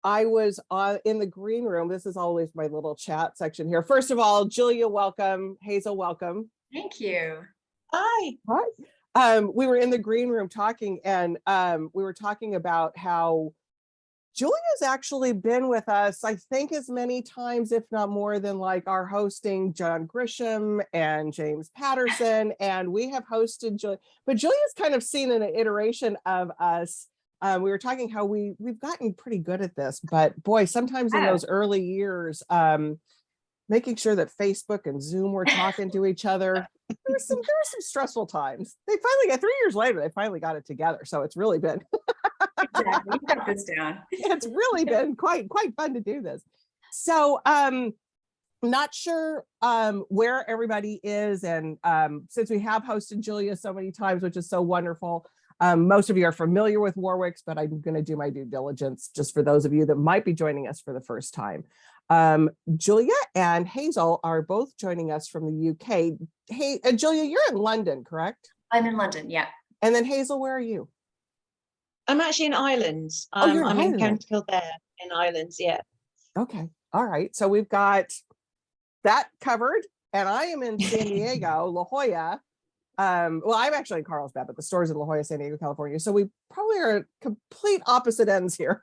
I was in the green room. This is always my little chat section here. First of all, Julia, welcome. Hazel, welcome. Thank you. Hi. Hi. We were in the green room talking, and we were talking about how Julia's actually been with us, I think, as many times, if not more, than like our hosting John Grisham and James Patterson. And we have hosted Julia, but Julia's kind of seen an iteration of us. We were talking how we've gotten pretty good at this, but boy, sometimes in those early years, making sure that Facebook and Zoom were talking to each other. There were some stressful times. They finally got 3 years later, they finally got it together. So it's really been Exactly. You got this down. It's really been quite fun to do this. So not sure where everybody is, and since we have hosted Julia so many times, which is so wonderful, most of you are familiar with Warwick's, but I'm going to do my due diligence just for those of you that might be joining us for the first time. Julia and Hazel are both joining us from the UK. Hey, Julia, you're in London, correct? I'm in London, yeah. And then Hazel, where are you? I'm actually in Ireland. You're in I'm Ireland. in County Kildare in Ireland, yeah. Okay. All right. So we've got that covered. And I am in San Diego, La Jolla. Well, I'm actually in Carlsbad, but the store's in La Jolla, San Diego, California. So we probably are at complete opposite ends here.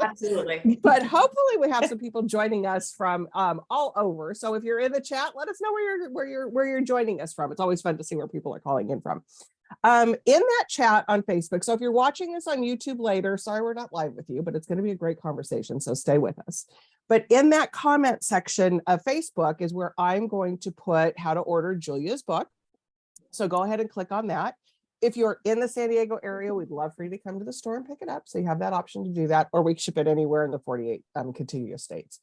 Absolutely. But hopefully we have some people joining us from all over. So if you're in the chat, let us know where you're joining us from. It's always fun to see where people are calling in from. In that chat on Facebook. So if you're watching this on YouTube later, sorry we're not live with you, but it's going to be a great conversation, so stay with us. But in that comment section of Facebook is where I'm going to put how to order Julia's book. So go ahead and click on that. If you're in the San Diego area, we'd love for you to come to the store and pick it up. So you have that option to do that, or we ship it anywhere in the 48 contiguous states.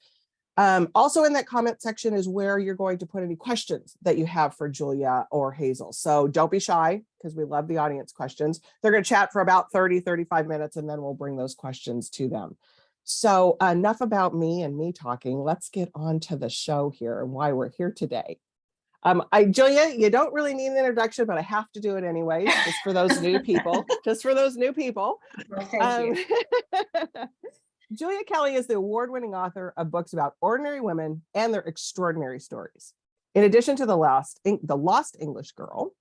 Also in that comment section is where you're going to put any questions that you have for Julia or Hazel. So don't be shy, because we love the audience questions. They're going to chat for about 35 minutes, and then we'll bring those questions to them. So enough about me and me talking. Let's get on to the show here and why we're here today. Julia, you don't really need an introduction, but I have to do it anyway, just for those new people. Well, thank you. Julia Kelly is the award-winning author of books about ordinary women and their extraordinary stories. In addition to The Lost English Girl,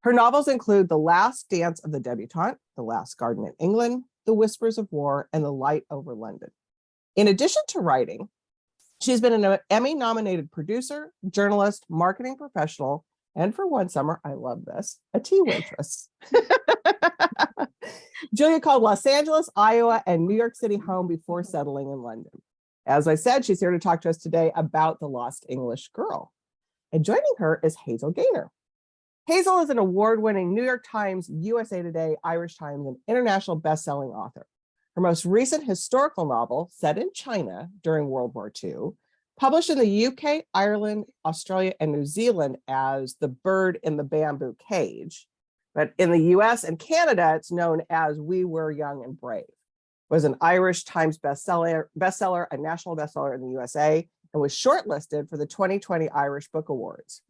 her novels include The Last Dance of the Debutante, The Last Garden in England, The Whispers of War, and The Light Over London. In addition to writing, she's been an Emmy-nominated producer, journalist, marketing professional, and for one summer, I love this, a tea waitress. Julia called Los Angeles, Iowa, and New York City home before settling in London. As I said, she's here to talk to us today about The Lost English Girl. And joining her is Hazel Gaynor. Hazel is an award-winning New York Times, USA Today, Irish Times, and international best-selling author. Her most recent historical novel, set in China during World War II, published in the UK, Ireland, Australia, and New Zealand as The Bird in the Bamboo Cage, but in the US and Canada, it's known as We Were Young and Brave, was an Irish Times bestseller, a national bestseller in the USA, and was shortlisted for the 2020 Irish Book Awards.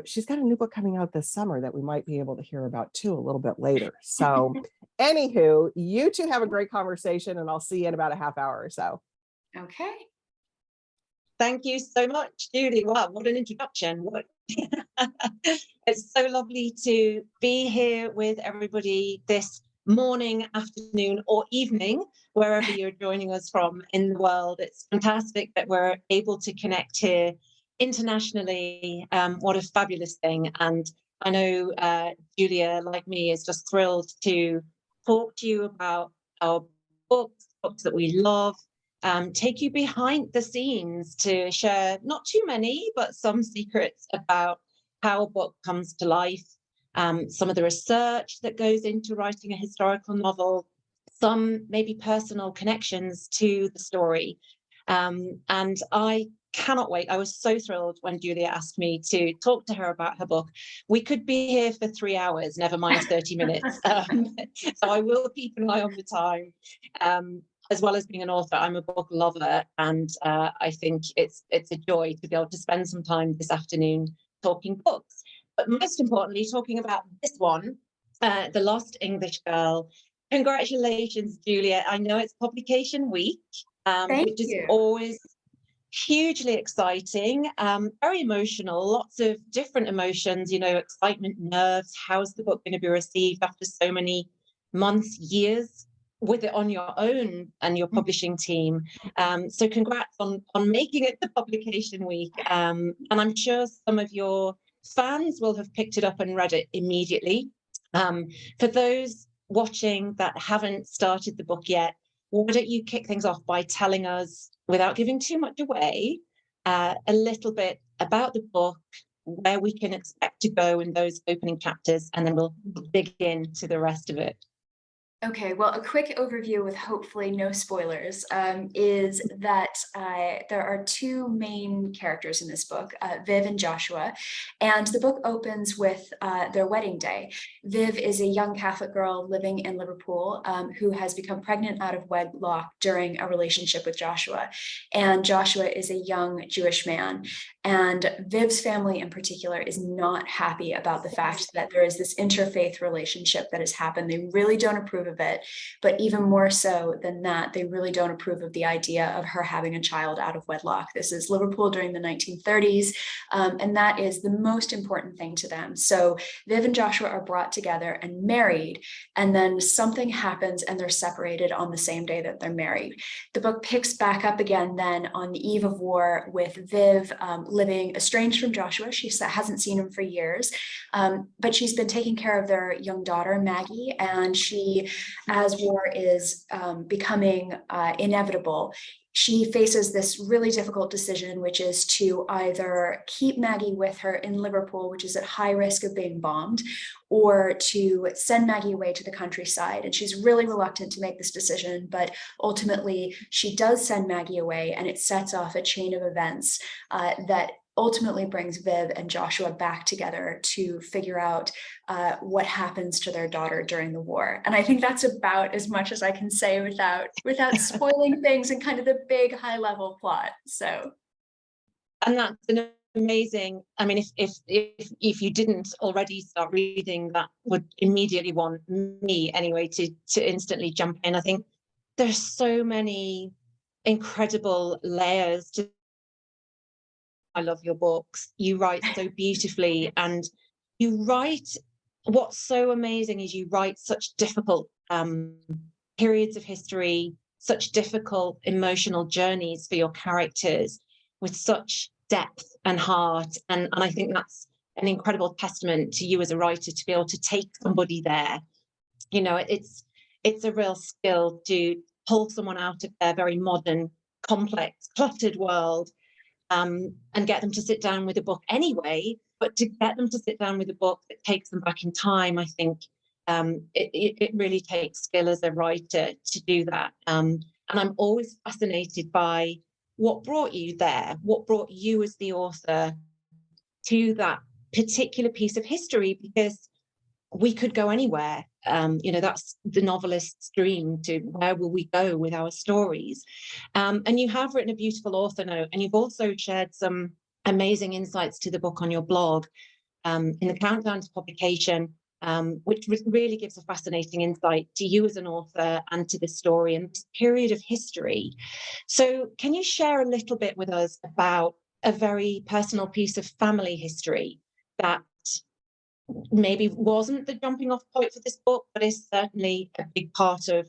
She's got a new book coming out this summer that we might be able to hear about too a little bit later. So anywho, you two have a great conversation, and I'll see you in about a half hour or so. Okay. Thank you so much, Julie. Wow, what an introduction. It's so lovely to be here with everybody this morning, afternoon, or evening, wherever you're joining us from in the world. It's fantastic that we're able to connect here internationally. What a fabulous thing. And I know Julia, like me, is just thrilled to talk to you about our books that we love, take you behind the scenes to share not too many, but some secrets about how a book comes to life, some of the research that goes into writing a historical novel, some maybe personal connections to the story. And I cannot wait. I was so thrilled when Julia asked me to talk to her about her book. We could be here for 3 hours, never mind 30 minutes. So I will keep an eye on the time. As well as being an author, I'm a book lover, and I think it's a joy to be able to spend some time this afternoon talking books. But most importantly, talking about this one, The Lost English Girl. Congratulations, Julia. I know it's publication week, which is you. always hugely exciting, very emotional, lots of different emotions, you know, excitement, nerves. How's the book going to be received after so many months, years with it on your own and your publishing team? So congrats on making it to publication week. And I'm sure some of your fans will have picked it up and read it immediately. For those watching that haven't started the book yet, why don't you kick things off by telling us, without giving too much away, a little bit about the book, where we can expect to go in those opening chapters, and then we'll dig into the rest of it. Okay, well, a quick overview with hopefully no spoilers is that there are two main characters in this book, Viv and Joshua, and the book opens with their wedding day. Viv is a young Catholic girl living in Liverpool who has become pregnant out of wedlock during a relationship with Joshua, and Joshua is a young Jewish man. And Viv's family in particular is not happy about the fact that there is this interfaith relationship that has happened. They really don't approve of it. But even more so than that, they really don't approve of the idea of her having a child out of wedlock. This is Liverpool during the 1930s, and that is the most important thing to them. So Viv and Joshua are brought together and married, and then something happens and they're separated on the same day that they're married. The book picks back up again then on the eve of war with Viv living estranged from Joshua. She hasn't seen him for years, but she's been taking care of their young daughter, Maggie, and she, as war is becoming inevitable, she faces this really difficult decision, which is to either keep Maggie with her in Liverpool, which is at high risk of being bombed, or to send Maggie away to the countryside. And she's really reluctant to make this decision, but ultimately she does send Maggie away, and it sets off a chain of events that ultimately brings Viv and Joshua back together to figure out what happens to their daughter during the war. And I think that's about as much as I can say without spoiling things and kind of the big high level plot. So, and that's an amazing, I mean, if you didn't already start reading, that would immediately want me anyway to instantly jump in. I think there's so many incredible layers to. I love your books. You write so beautifully, and you write, what's so amazing is you write such difficult periods of history, such difficult emotional journeys for your characters with such depth and heart. And I think that's an incredible testament to you as a writer, to be able to take somebody there. You know, it's a real skill to pull someone out of their very modern, complex, cluttered world, and get them to sit down with a book anyway, but to get them to sit down with a book that takes them back in time, I think it really takes skill as a writer to do that. And I'm always fascinated by what brought you there, what brought you as the author to that particular piece of history, because we could go anywhere. You know, that's the novelist's dream, to where will we go with our stories? And you have written a beautiful author note, and you've also shared some amazing insights to the book on your blog in the countdown to publication, which really gives a fascinating insight to you as an author and to the story and this period of history. So can you share a little bit with us about a very personal piece of family history that maybe wasn't the jumping off point for this book, but is certainly a big part of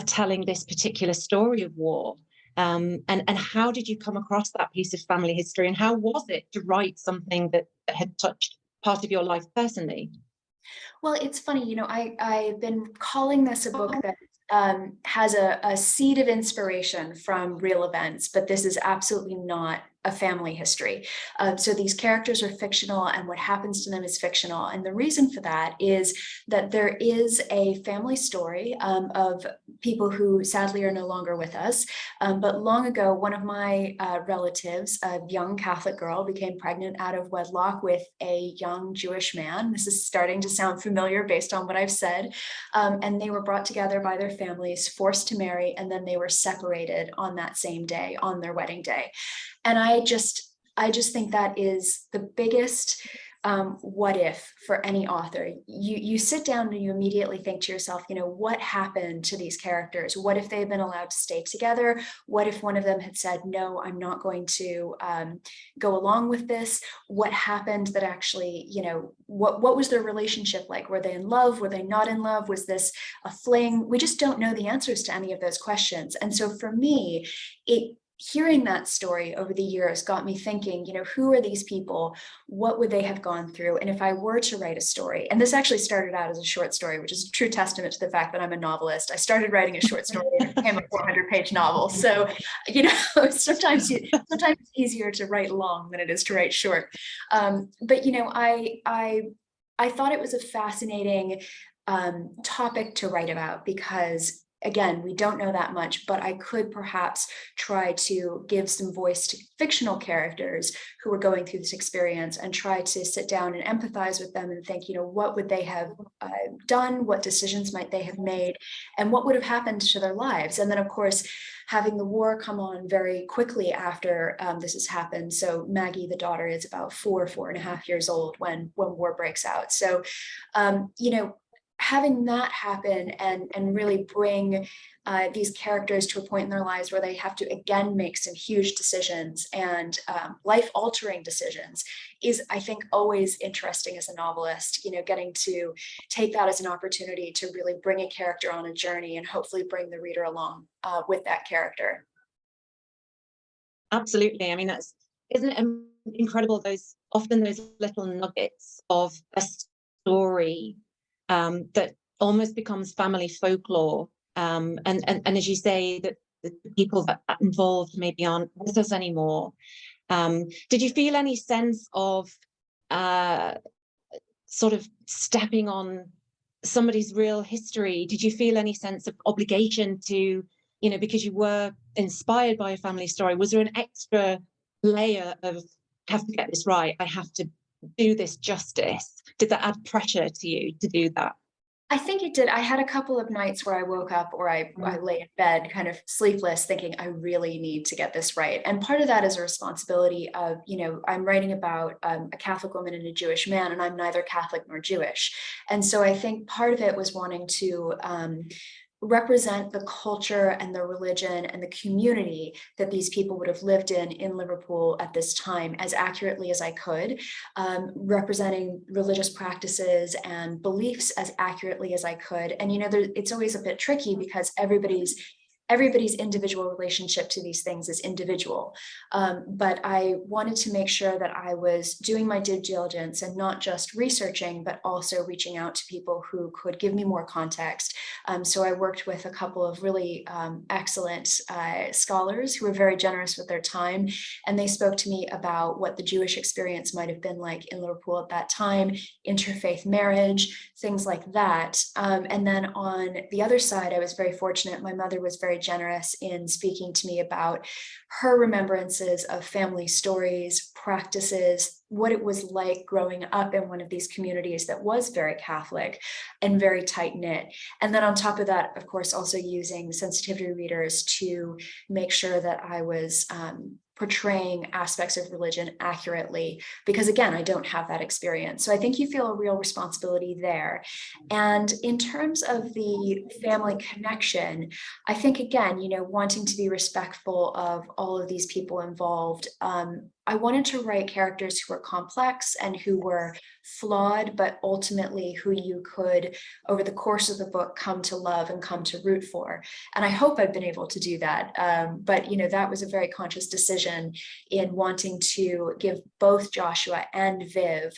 telling this particular story of war? And how did you come across that piece of family history, and how was it to write something that had touched part of your life personally? well, it's funny, you know, I've been calling this a book that has a seed of inspiration from real events, but this is absolutely not a family history. So these characters are fictional, and what happens to them is fictional. And the reason for that is that there is a family story of people who sadly are no longer with us. But long ago, one of my relatives, a young Catholic girl, became pregnant out of wedlock with a young Jewish man. This is starting to sound familiar based on what I've said. And they were brought together by their families, forced to marry, and then they were separated on that same day, on their wedding day. And I just think that is the biggest what if for any author, you sit down and you immediately think to yourself, what happened to these characters? What if they've been allowed to stay together? What if one of them had said, no, I'm not going to go along with this? What happened that actually, what was their relationship like? Were they in love? Were they not in love? Was this a fling? We just don't know the answers to any of those questions. And so for me, hearing that story over the years got me thinking, who are these people? What would they have gone through? And if I were to write a story, and this actually started out as a short story, which is a true testament to the fact that I'm a novelist. I started writing a short story and it became a 400-page novel. So, sometimes it's easier to write long than it is to write short. But I thought it was a fascinating topic to write about because, again, we don't know that much, but I could perhaps try to give some voice to fictional characters who were going through this experience and try to sit down and empathize with them and think, what would they have done? What decisions might they have made? And what would have happened to their lives? And then, of course, having the war come on very quickly after this has happened. So Maggie, the daughter, is about 4.5 years old when war breaks out. So, having that happen and really bring these characters to a point in their lives where they have to again make some huge decisions and life-altering decisions is, I think, always interesting as a novelist, getting to take that as an opportunity to really bring a character on a journey and hopefully bring the reader along with that character. Absolutely. I mean, isn't it incredible, those little nuggets of a story that almost becomes family folklore, and as you say, that the people that are involved maybe aren't with us anymore. Did you feel any sense of sort of stepping on somebody's real history? Did you feel any sense of obligation to, because you were inspired by a family story? Was there an extra layer of, I have to get this right, I have to do this justice? Did that add pressure to you to do that? I think it did. I had a couple of nights where I woke up or I lay in bed kind of sleepless thinking I really need to get this right. And part of that is a responsibility of, I'm writing about a Catholic woman and a Jewish man, and I'm neither Catholic nor Jewish. And so I think part of it was wanting to represent the culture and the religion and the community that these people would have lived in Liverpool at this time as accurately as I could, representing religious practices and beliefs as accurately as I could. And, it's always a bit tricky because everybody's individual relationship to these things is individual. But I wanted to make sure that I was doing my due diligence and not just researching, but also reaching out to people who could give me more context. So I worked with a couple of really excellent scholars who were very generous with their time. And they spoke to me about what the Jewish experience might have been like in Liverpool at that time, interfaith marriage, things like that. And then on the other side, I was very fortunate. My mother was very generous in speaking to me about her remembrances of family stories, practices, what it was like growing up in one of these communities that was very Catholic and very tight-knit. And then on top of that, of course, also using sensitivity readers to make sure that I was portraying aspects of religion accurately, because again, I don't have that experience. So I think you feel a real responsibility there. And in terms of the family connection, I think again, wanting to be respectful of all of these people involved, I wanted to write characters who were complex and who were flawed, but ultimately who you could, over the course of the book, come to love and come to root for. And I hope I've been able to do that. But that was a very conscious decision in wanting to give both Joshua and Viv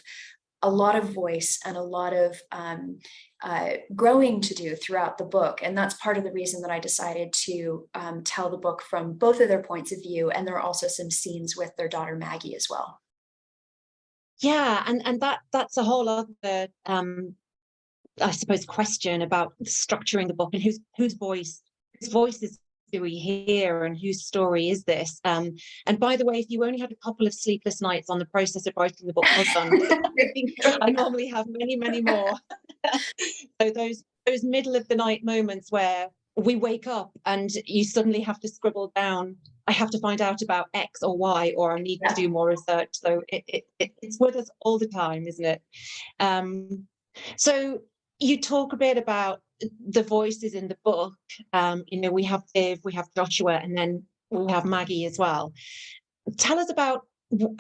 a lot of voice and a lot of growing to do throughout the book. And that's part of the reason that I decided to tell the book from both of their points of view. And there are also some scenes with their daughter Maggie as well. Yeah, and that's a whole other I suppose question about structuring the book and whose voices do we hear and whose story is this? And by the way, if you only had a couple of sleepless nights on the process of writing the book, well done. I normally have many, many more. So those middle of the night moments where we wake up and you suddenly have to scribble down, I have to find out about X or Y, or I need to do more research. So it's with us all the time, isn't it? So you talk a bit about the voices in the book. We have Viv, we have Joshua, and then we have Maggie as well. Tell us about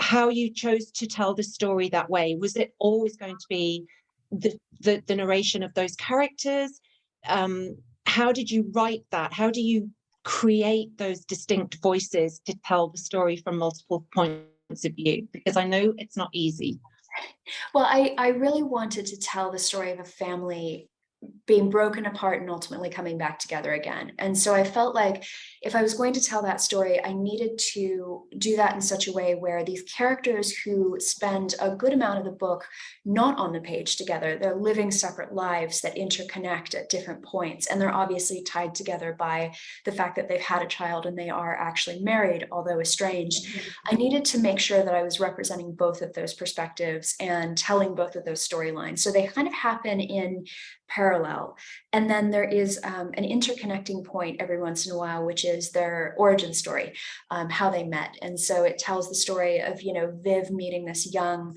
how you chose to tell the story that way. Was it always going to be the narration of those characters? How did you write that? How do you create those distinct voices to tell the story from multiple points of view? Because I know it's not easy. Well, I really wanted to tell the story of a family being broken apart and ultimately coming back together again. And so I felt like if I was going to tell that story, I needed to do that in such a way where these characters who spend a good amount of the book not on the page together, they're living separate lives that interconnect at different points. And they're obviously tied together by the fact that they've had a child and they are actually married, although estranged. I needed to make sure that I was representing both of those perspectives and telling both of those storylines. So they kind of happen in parallel. And then there is an interconnecting point every once in a while, which is their origin story, how they met. And so it tells the story of, Viv meeting this young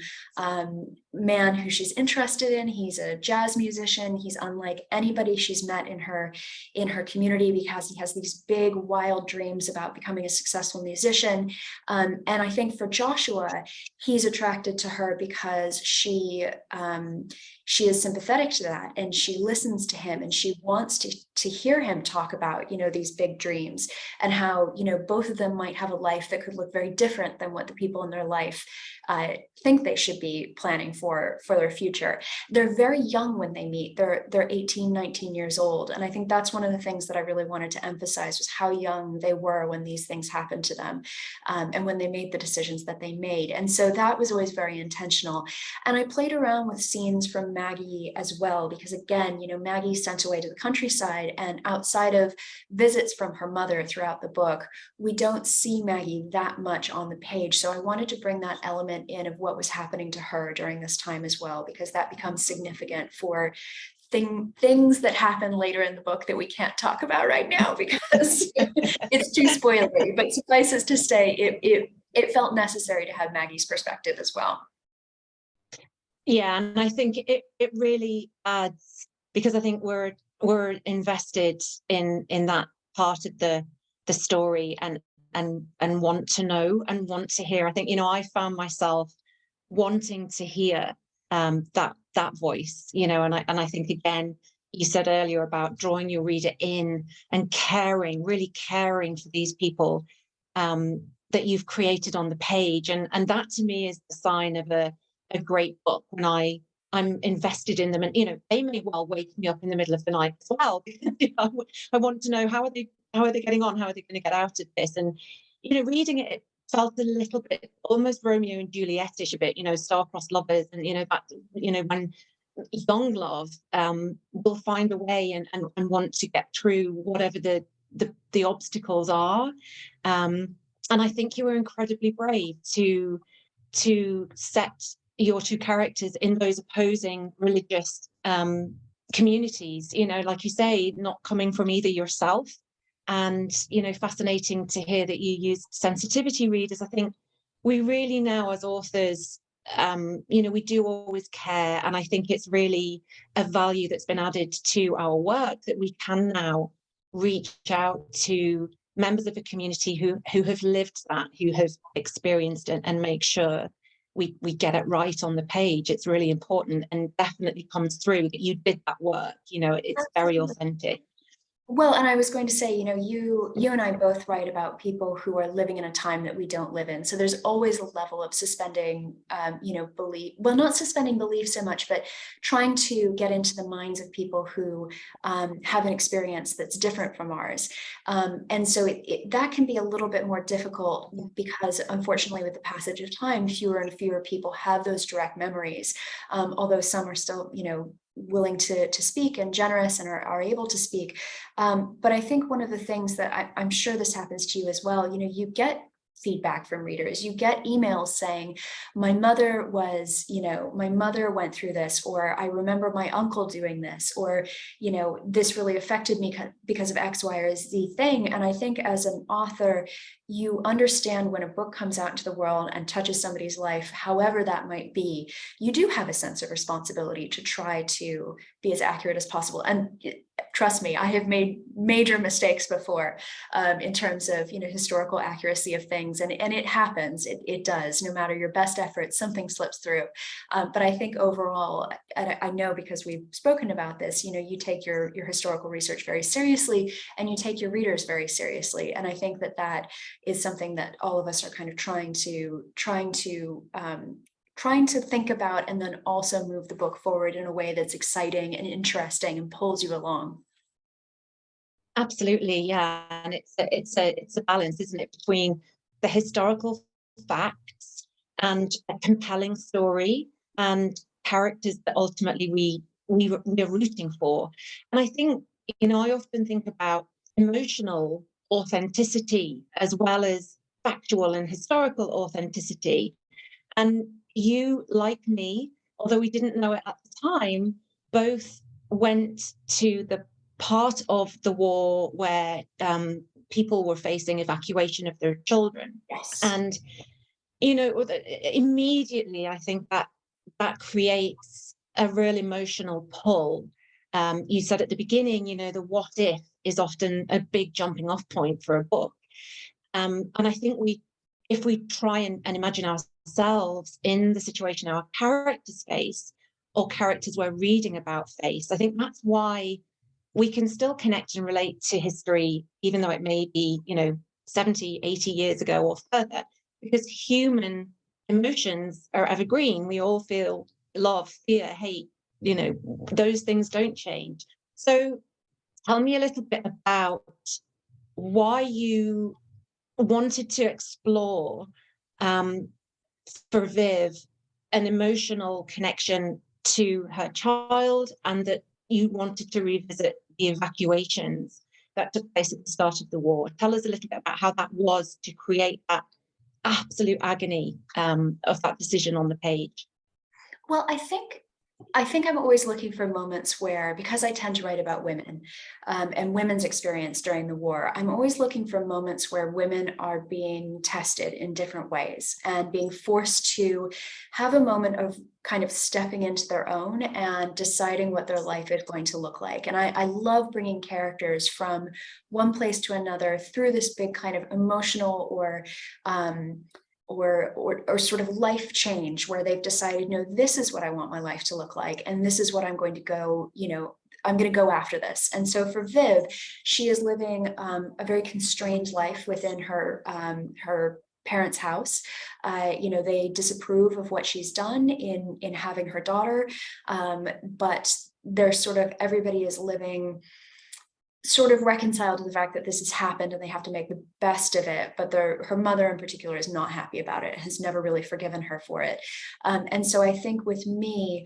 man who she's interested in. He's a jazz musician. He's unlike anybody she's met in her community because he has these big, wild dreams about becoming a successful musician. And I think for Joshua, he's attracted to her because she is sympathetic to that, and she listens to him, and she wants to hear him talk about, these big dreams, and how, both of them might have a life that could look very different than what the people in their life think they should be planning for their future. They're very young when they meet. They're 18, 19 years old. And I think that's one of the things that I really wanted to emphasize, was how young they were when these things happened to them, and when they made the decisions that they made. And so that was always very intentional. And I played around with scenes from Maggie as well, because again, Maggie's sent away to the countryside, and outside of visits from her mother throughout the book, we don't see Maggie that much on the page. So I wanted to bring that element in of what was happening to her during this time as well, because that becomes significant for things that happen later in the book that we can't talk about right now because it's too spoilery. But suffice it to say, it felt necessary to have Maggie's perspective as well. Yeah, and I think it really adds, because I think we're invested in that part of the story, and want to know and want to hear. I think, I found myself wanting to hear that voice, and I think, again, you said earlier about drawing your reader in and really caring for these people that you've created on the page, and that to me is the sign of a great book, when I'm invested in them. And they may well wake me up in the middle of the night as well, because I want to know how are they getting on, how are they going to get out of this. And reading it felt a little bit almost Romeo and Juliet-ish, a bit, star-crossed lovers, and that when young love will find a way and want to get through whatever the obstacles are. And I think you were incredibly brave to set your two characters in those opposing religious communities, like you say, not coming from either yourself. And fascinating to hear that you used sensitivity readers. I think we really now, as authors, we do always care, and I think it's really a value that's been added to our work, that we can now reach out to members of a community who have lived that, who have experienced it, and make sure we get it right on the page. It's really important, and definitely comes through that you did that work. It's very authentic. Well, and I was going to say, you and I both write about people who are living in a time that we don't live in. So there's always a level of suspending, belief. Well, not suspending belief so much, but trying to get into the minds of people who have an experience that's different from ours. And so that can be a little bit more difficult, because unfortunately, with the passage of time, fewer and fewer people have those direct memories, although some are still, willing to speak and generous and are able to speak. But I think one of the things that I'm sure this happens to you as well, you get feedback from readers. You get emails saying, my mother went through this, or I remember my uncle doing this, or, this really affected me because of X, Y, or Z thing. And I think as an author, you understand when a book comes out into the world and touches somebody's life, however that might be, you do have a sense of responsibility to try to be as accurate as possible. And trust me, I have made major mistakes before in terms of, historical accuracy of things. And it happens, it does, no matter your best efforts, something slips through. But I think overall, and I know because we've spoken about this, you take your historical research very seriously, and you take your readers very seriously. And I think that is something that all of us are kind of trying to think about, and then also move the book forward in a way that's exciting and interesting and pulls you along. Absolutely, yeah, and it's a balance, isn't it, between the historical facts and a compelling story and characters that ultimately we're rooting for. And I think, I often think about emotional authenticity as well as factual and historical authenticity. And you, like me, although we didn't know it at the time, both went to the part of the war where people were facing evacuation of their children. Yes. And, immediately I think that creates a real emotional pull. You said at the beginning, the what if is often a big jumping off point for a book. And I think if we try and imagine ourselves in the situation our characters face, or characters we're reading about face, I think that's why we can still connect and relate to history, even though it may be, 70, 80 years ago or further, because human emotions are evergreen. We all feel love, fear, hate, those things don't change. So tell me a little bit about why you wanted to explore, for Viv, an emotional connection to her child, and that you wanted to revisit the evacuations that took place at the start of the war. Tell us a little bit about how that was to create that absolute agony of that decision on the page. Well, I think I'm always looking for moments where, because I tend to write about women and women's experience during the war, I'm always looking for moments where women are being tested in different ways and being forced to have a moment of kind of stepping into their own and deciding what their life is going to look like. And I love bringing characters from one place to another through this big kind of emotional or sort of life change where they've decided, no, this is what I want my life to look like, and this is what I'm going to go, I'm going to go after this. And so for Viv, she is living a very constrained life within her parents' house. They disapprove of what she's done in having her daughter, but they're sort of, everybody is living sort of reconciled to the fact that this has happened and they have to make the best of it. But her mother in particular is not happy about it, has never really forgiven her for it. And so I think with me,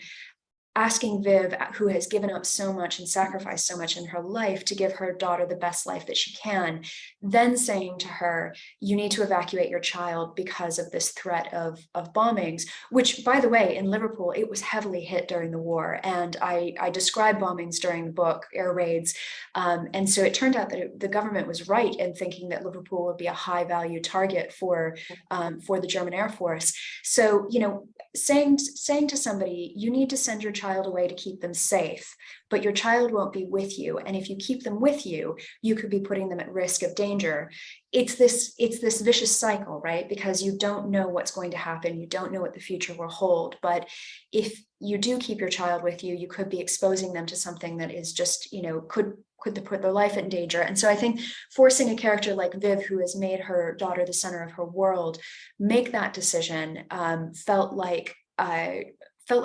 asking Viv, who has given up so much and sacrificed so much in her life to give her daughter the best life that she can, then saying to her, you need to evacuate your child because of this threat of bombings, which, by the way, in Liverpool, it was heavily hit during the war. And I describe bombings during the book, air raids. And so it turned out that the government was right in thinking that Liverpool would be a high value target for the German Air Force. So, saying to somebody, you need to send your child away to keep them safe, but your child won't be with you. And if you keep them with you, you could be putting them at risk of danger. It's this vicious cycle, right? Because you don't know what's going to happen. You don't know what the future will hold. But if you do keep your child with you, you could be exposing them to something that is just, could put their life in danger. And so I think forcing a character like Viv, who has made her daughter the center of her world, make that decision felt like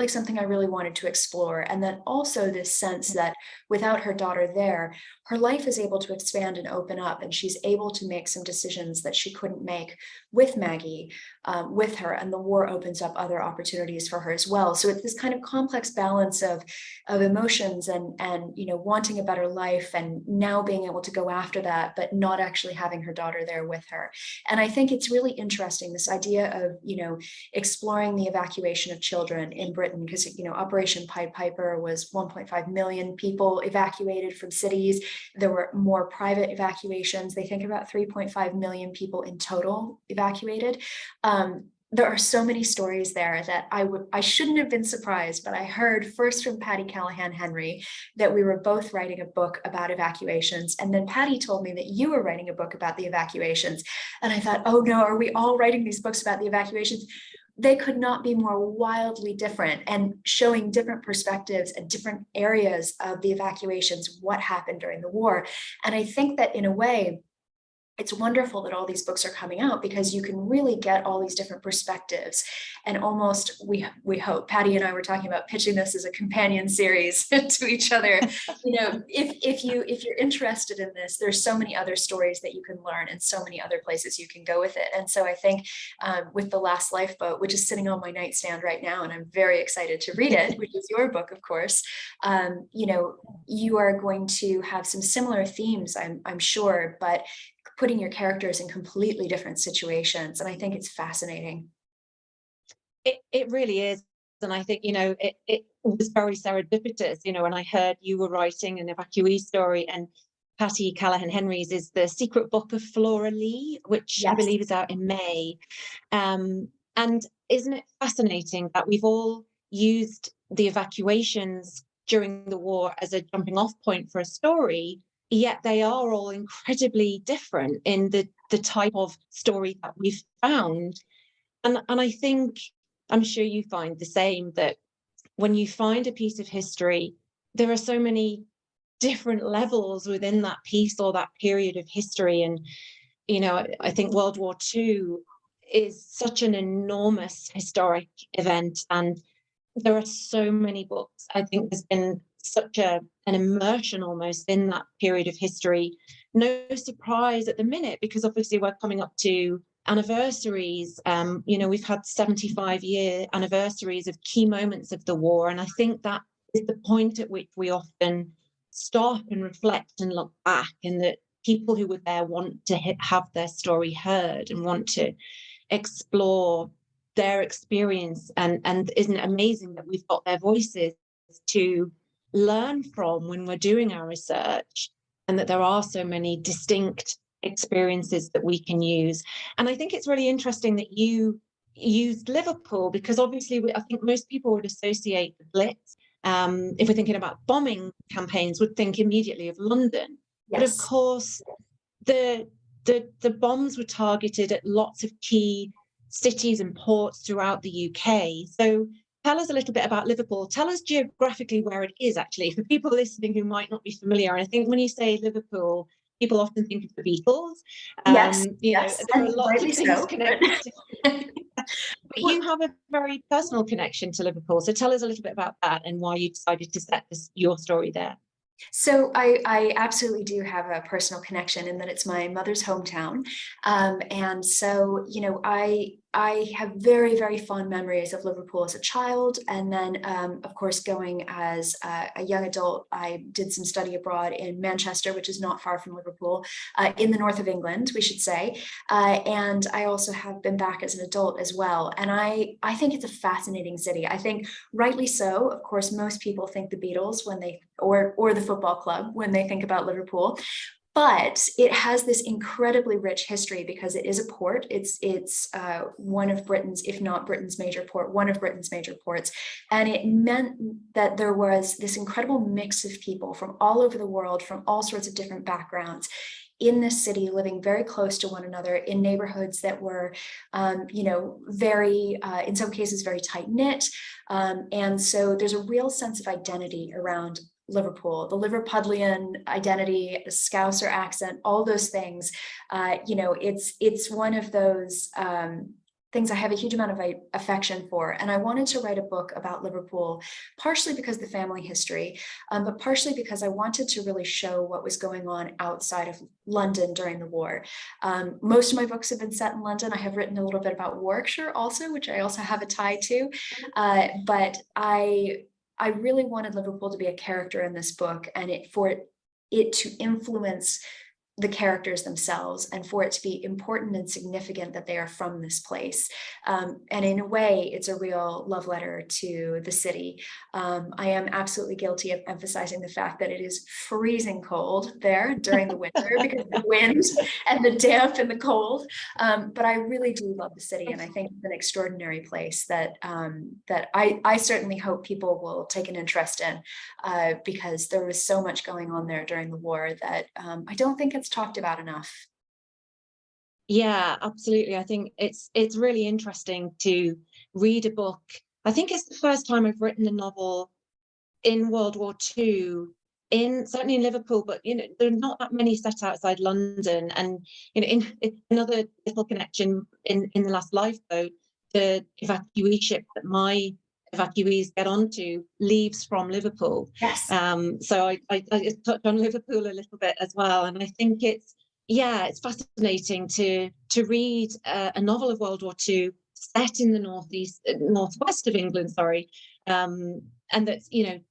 something I really wanted to explore. And then also this sense that without her daughter there, her life is able to expand and open up, and she's able to make some decisions that she couldn't make with Maggie, with her, and the war opens up other opportunities for her as well. So it's this kind of complex balance of emotions and wanting a better life, and now being able to go after that, but not actually having her daughter there with her. And I think it's really interesting, this idea of exploring the evacuation of children in Britain, because Operation Pied Piper was 1.5 million people evacuated from cities. There were more private evacuations. They think about 3.5 million people in total evacuated. There are so many stories there that I shouldn't have been surprised, but I heard first from Patty Callahan Henry that we were both writing a book about evacuations. And then Patty told me that you were writing a book about the evacuations. And I thought, oh no, are we all writing these books about the evacuations? They could not be more wildly different, and showing different perspectives and different areas of the evacuations, what happened during the war. And I think that in a way, it's wonderful that all these books are coming out, because you can really get all these different perspectives. And almost, we hope, Patty and I were talking about pitching this as a companion series to each other. If you're interested in this, there's so many other stories that you can learn, and so many other places you can go with it. And so I think with The Last Lifeboat, which is sitting on my nightstand right now, and I'm very excited to read it, which is your book, of course, you are going to have some similar themes, I'm sure, but putting your characters in completely different situations. And I think it's fascinating. It really is. And I think, it was very serendipitous, when I heard you were writing an evacuee story, and Patty Callahan Henry's is The Secret Book of Flora Lee, which Yes. I believe is out in May. And isn't it fascinating that we've all used the evacuations during the war as a jumping off point for a story, yet they are all incredibly different in the type of story that we've found. And I think, I'm sure you find the same, that when you find a piece of history, there are so many different levels within that piece or that period of history. And, I think World War II is such an enormous historic event, and there are so many books. I think there's been such an immersion almost in that period of history. No surprise at the minute, because obviously we're coming up to anniversaries. We've had 75-year anniversaries of key moments of the war. And I think that is the point at which we often stop and reflect and look back, and that people who were there want to have their story heard and want to explore their experience. And isn't it amazing that we've got their voices to learn from when we're doing our research, and that there are so many distinct experiences that we can use. And I think it's really interesting that you used Liverpool, because obviously I think most people would associate the Blitz, if we're thinking about bombing campaigns, would think immediately of London. Yes. But of course, the bombs were targeted at lots of key cities and ports throughout the UK. So tell us a little bit about Liverpool. Tell us geographically where it is, actually, for people listening who might not be familiar. And I think when you say Liverpool, people often think of the Beatles. Yes, there are lots of things connected to but you have a very personal connection to Liverpool. So tell us a little bit about that and why you decided to set your story there. So I absolutely do have a personal connection in that it's my mother's hometown. And so, I have very, very fond memories of Liverpool as a child. And then, of course, going as a young adult, I did some study abroad in Manchester, which is not far from Liverpool, in the north of England, we should say. And I also have been back as an adult as well. And I think it's a fascinating city. I think rightly so. Of course, most people think the Beatles when they, or the football club when they think about Liverpool. But it has this incredibly rich history because it is a port. It's one of Britain's, if not Britain's major port, one of Britain's major ports. And it meant that there was this incredible mix of people from all over the world, from all sorts of different backgrounds in this city, living very close to one another in neighborhoods that were, very, in some cases, very tight knit. And so there's a real sense of identity around Liverpool, the Liverpudlian identity, the Scouser accent, all those things. It's one of those things I have a huge amount of affection for. And I wanted to write a book about Liverpool, partially because of the family history, but partially because I wanted to really show what was going on outside of London during the war. Most of my books have been set in London. I have written a little bit about Warwickshire also, which I also have a tie to. But I really wanted Liverpool to be a character in this book, and for it to influence the characters themselves, and for it to be important and significant that they are from this place. And in a way, it's a real love letter to the city. I am absolutely guilty of emphasizing the fact that it is freezing cold there during the winter because of the wind and the damp and the cold. But I really do love the city, and I think it's an extraordinary place that that I certainly hope people will take an interest in, because there was so much going on there during the war that I don't think it's talked about enough. Yeah, absolutely. I think it's really interesting to read a book. I think it's the first time I've written a novel in World War II, certainly in Liverpool, but there are not that many set outside London. And in another little connection, in the last lifeboat, the evacuee ship that my evacuees get onto leaves from Liverpool. Yes. So I touch on Liverpool a little bit as well, and I think it's fascinating to read a novel of World War II set in the northwest of England, sorry, and that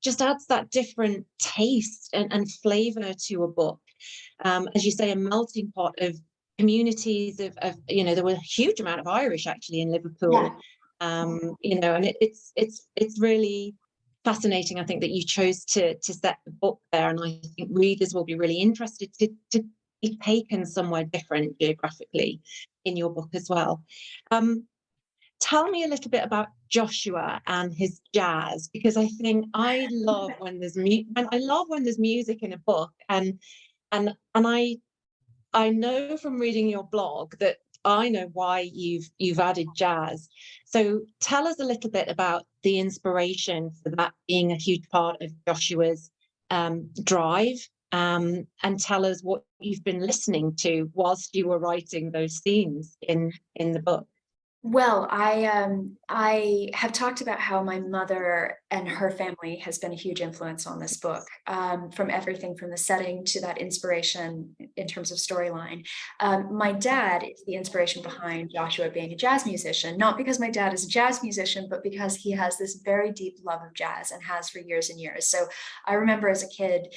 just adds that different taste and flavour to a book. As you say, a melting pot of communities of there were a huge amount of Irish actually in Liverpool. Yeah. And it's really fascinating, I think, that you chose to set the book there, and I think readers will be really interested to be taken somewhere different geographically in your book as well. Tell me a little bit about Joshua and his jazz, because I think I love when there's music in a book, and I know from reading your blog that I know why you've added jazz. So tell us a little bit about the inspiration for that being a huge part of Joshua's drive, and tell us what you've been listening to whilst you were writing those scenes in the book. Well, I have talked about how my mother and her family has been a huge influence on this book, from everything from the setting to that inspiration in terms of storyline. My dad is the inspiration behind Joshua being a jazz musician, not because my dad is a jazz musician, but because he has this very deep love of jazz and has for years and years. So I remember as a kid,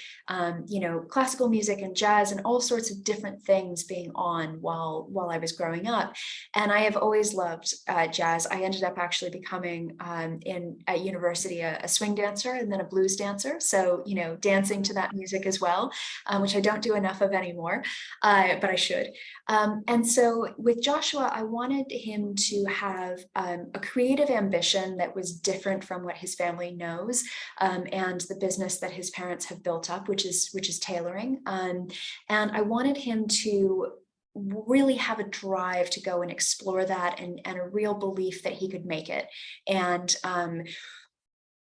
classical music and jazz and all sorts of different things being on while I was growing up. And I have always loved jazz. I ended up actually becoming at university a swing dancer and then a blues dancer. So, dancing to that music as well, which I don't do enough of anymore, but I should. And so with Joshua, I wanted him to have a creative ambition that was different from what his family knows, and the business that his parents have built up, which is tailoring. And I wanted him to really have a drive to go and explore that, and a real belief that he could make it. And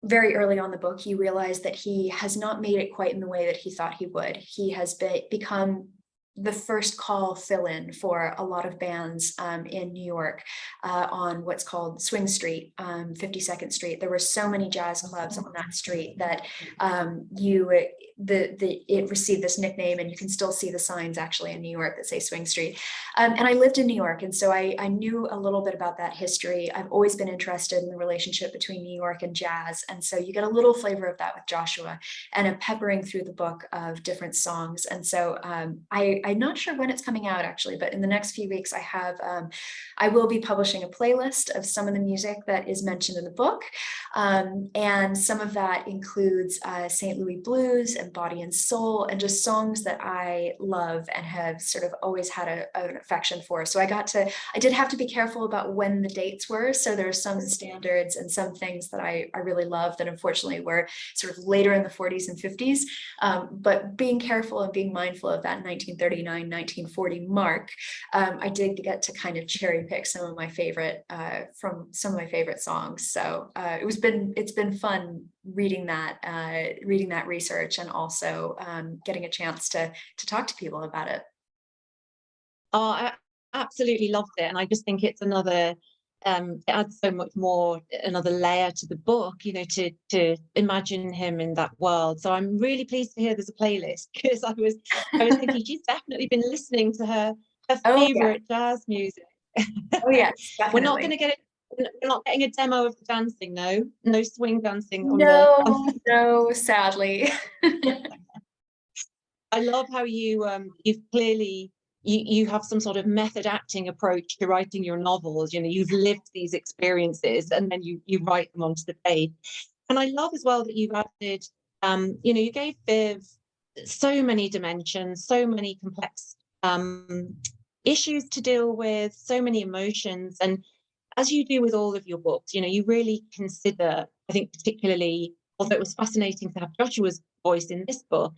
very early on in the book, you realize that he has not made it quite in the way that he thought he would. He has become the first call fill-in for a lot of bands in New York, on what's called Swing Street, 52nd Street. There were so many jazz clubs on that street that it received this nickname, and you can still see the signs actually in New York that say Swing Street. And I lived in New York, and so I knew a little bit about that history. I've always been interested in the relationship between New York and jazz, and so you get a little flavor of that with Joshua, and a peppering through the book of different songs. And so I'm not sure when it's coming out actually, but in the next few weeks I will be publishing a playlist of some of the music that is mentioned in the book, and some of that includes St. Louis Blues and Body and Soul, and just songs that I love and have sort of always had an affection for. So I did have to be careful about when the dates were. So there are some standards and some things that I really love that unfortunately were sort of later in the 40s and 50s. But being careful and being mindful of that 1939, 1940 mark, I did get to kind of cherry pick some of my favorite songs. So it's been fun reading that research, and also getting a chance to talk to people about it. Oh, I absolutely loved it, and I just think it's another it adds so much more, another layer to the book, you know, to imagine him in that world. So I'm really pleased to hear there's a playlist, because I was thinking she's definitely been listening to her Oh, yeah. favorite jazz music. Oh, yes, We're not going definitely. to get it. We're not getting a demo of the dancing, no swing dancing on No, no, sadly. I love how you've clearly you have some sort of method acting approach to writing your novels. You know, you've lived these experiences and then you write them onto the page. And I love as well that you've added, you know, you gave Viv so many dimensions, so many complex issues to deal with, so many emotions. And as you do with all of your books, you know, you really consider, I think particularly, although it was fascinating to have Joshua's voice in this book,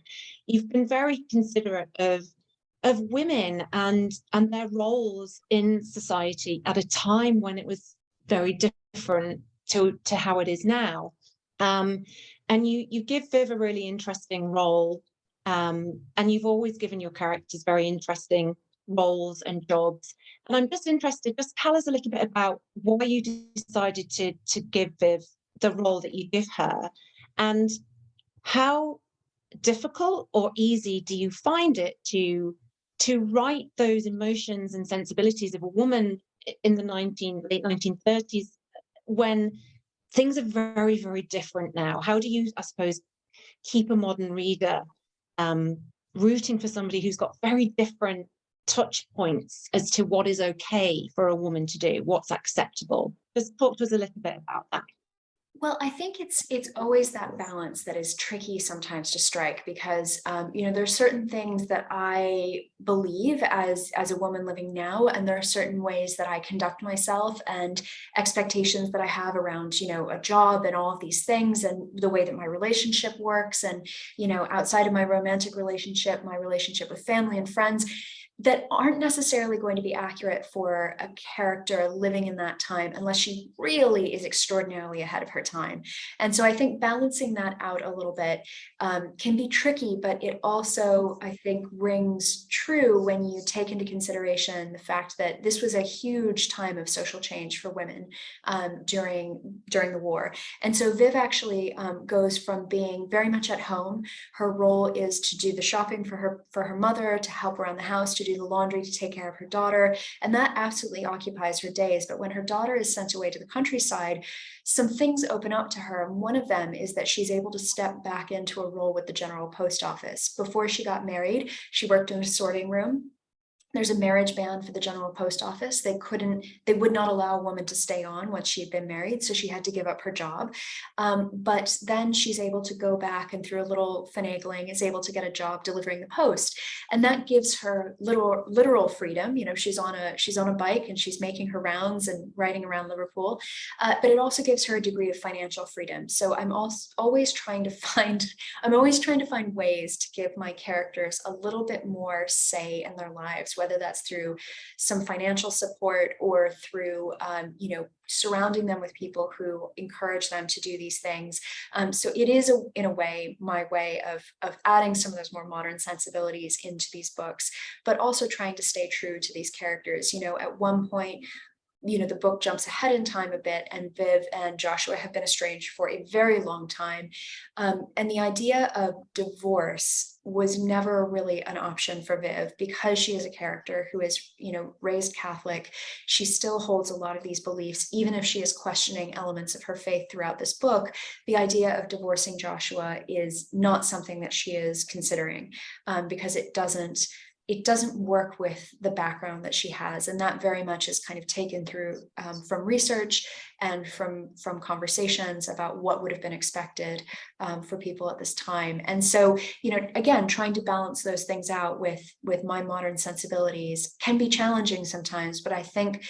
you've been very considerate of women and their roles in society at a time when it was very different to how it is now. And you give Viv a really interesting role, and you've always given your characters very interesting roles and jobs. And I'm just interested, just tell us a little bit about why you decided to give Viv the role that you give her, and how difficult or easy do you find it to write those emotions and sensibilities of a woman in the late 1930s, when things are very, very different now? How do you, I suppose, keep a modern reader rooting for somebody who's got very different touch points as to what is okay for a woman to do, what's acceptable? Just talk to us a little bit about that. Well, I think it's always that balance that is tricky sometimes to strike, because you know, there's certain things that I believe as a woman living now, and there are certain ways that I conduct myself and expectations that I have around, you know, a job and all of these things, and the way that my relationship works, and, you know, outside of my romantic relationship, my relationship with family and friends, that aren't necessarily going to be accurate for a character living in that time unless she really is extraordinarily ahead of her time. And so I think balancing that out a little bit can be tricky, but it also, I think, rings true when you take into consideration the fact that this was a huge time of social change for women during the war. And so Viv actually goes from being very much at home. Her role is to do the shopping for her mother, to help around the house, to do the laundry, to take care of her daughter, and that absolutely occupies her days. But when her daughter is sent away to the countryside, some things open up to her. And one of them is that she's able to step back into a role with the General Post Office. Before she got married, she worked in a sorting room. There's a marriage ban for the General Post Office. They would not allow a woman to stay on once she had been married, so she had to give up her job. But then she's able to go back, and through a little finagling is able to get a job delivering the post. And that gives her literal freedom. You know, she's on a bike and she's making her rounds and riding around Liverpool. But it also gives her a degree of financial freedom. So I'm always trying to find ways to give my characters a little bit more say in their lives, whether that's through some financial support or through, you know, surrounding them with people who encourage them to do these things. So it is, in a way, my way of adding some of those more modern sensibilities into these books, but also trying to stay true to these characters. You know, at one point, you know, the book jumps ahead in time a bit, and Viv and Joshua have been estranged for a very long time. And the idea of divorce was never really an option for Viv, because she is a character who is, you know, raised Catholic. She still holds a lot of these beliefs, even if she is questioning elements of her faith throughout this book. The idea of divorcing Joshua is not something that she is considering, because it doesn't work with the background that she has. And that very much is kind of taken through from research and from conversations about what would have been expected for people at this time. And so, you know, again, trying to balance those things out with my modern sensibilities can be challenging sometimes, but I think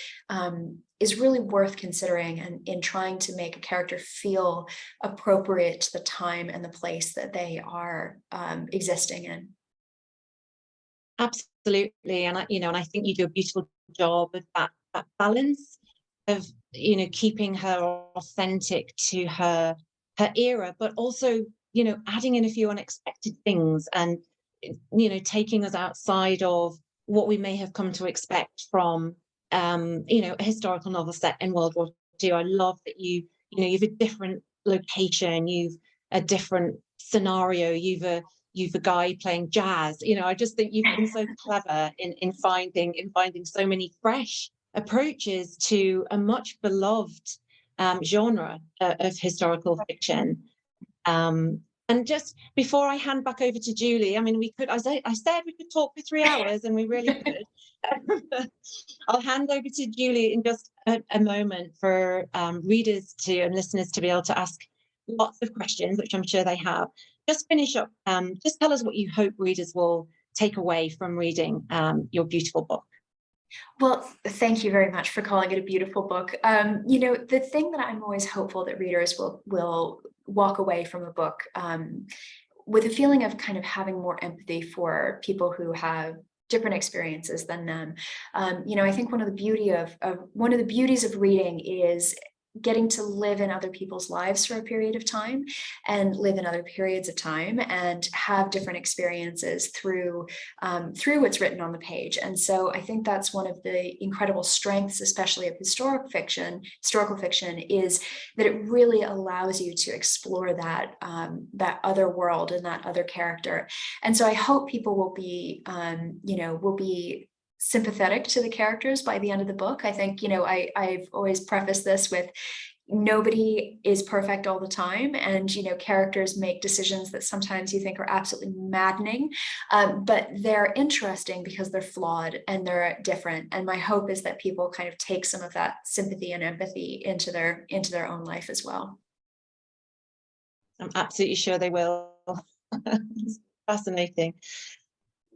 is really worth considering, and in trying to make a character feel appropriate to the time and the place that they are existing in. Absolutely, and I think you do a beautiful job of that balance of, you know, keeping her authentic to her era, but also, you know, adding in a few unexpected things, and, you know, taking us outside of what we may have come to expect from a historical novel set in World War II. I love that you've a different location, you've a different scenario, you've a guy playing jazz. I just think you've been so clever in finding so many fresh approaches to a much beloved genre of historical fiction. And just before I hand back over to Julie, I mean, I said we could talk for 3 hours, and we really could. I'll hand over to Julie in just a moment for readers and listeners to be able to ask lots of questions, which I'm sure they have. Just finish up, just tell us what you hope readers will take away from reading your beautiful book. Well, thank you very much for calling it a beautiful book. The thing that I'm always hopeful that readers will walk away from a book with a feeling of kind of having more empathy for people who have different experiences than them. I think one of the beauties of reading is getting to live in other people's lives for a period of time and live in other periods of time and have different experiences through what's written on the page. And so I think that's one of the incredible strengths, especially of historical fiction, is that it really allows you to explore that other world and that other character. And so I hope people will be sympathetic to the characters by the end of the book. I think, I've always prefaced this with nobody is perfect all the time. And, characters make decisions that sometimes you think are absolutely maddening, but they're interesting because they're flawed and they're different. And my hope is that people kind of take some of that sympathy and empathy into their own life as well. I'm absolutely sure they will. It's fascinating.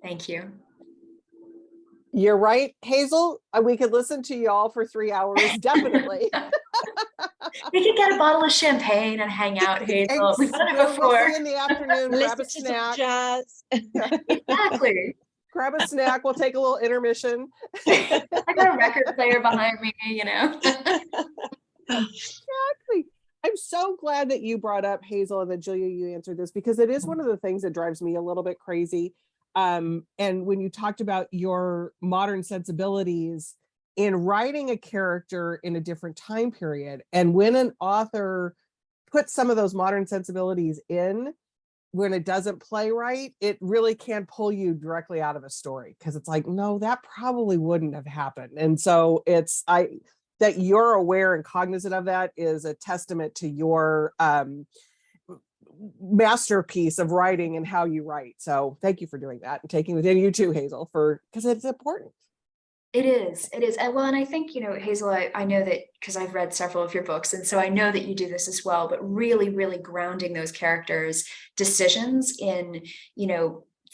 Thank you. You're right, Hazel. We could listen to y'all for 3 hours, definitely. We could get a bottle of champagne and hang out, Hazel. We've done it before. We'll see in the afternoon, grab a Listen to snack. some jazz. Exactly. Grab a snack. We'll take a little intermission. I got a record player behind me, Exactly. I'm so glad that you brought up, Hazel, and that Julia, you answered this, because it is one of the things that drives me a little bit crazy. And when you talked about your modern sensibilities in writing a character in a different time period, and when an author puts some of those modern sensibilities in, when it doesn't play right, it really can pull you directly out of a story, because it's like, no, that probably wouldn't have happened. And so that you're aware and cognizant of that is a testament to your masterpiece of writing and how you write. So thank you for doing that and taking within you too, Hazel, because it's important. It is. And I think, Hazel, I know that because I've read several of your books, and so I know that you do this as well, but really, really grounding those characters' decisions in,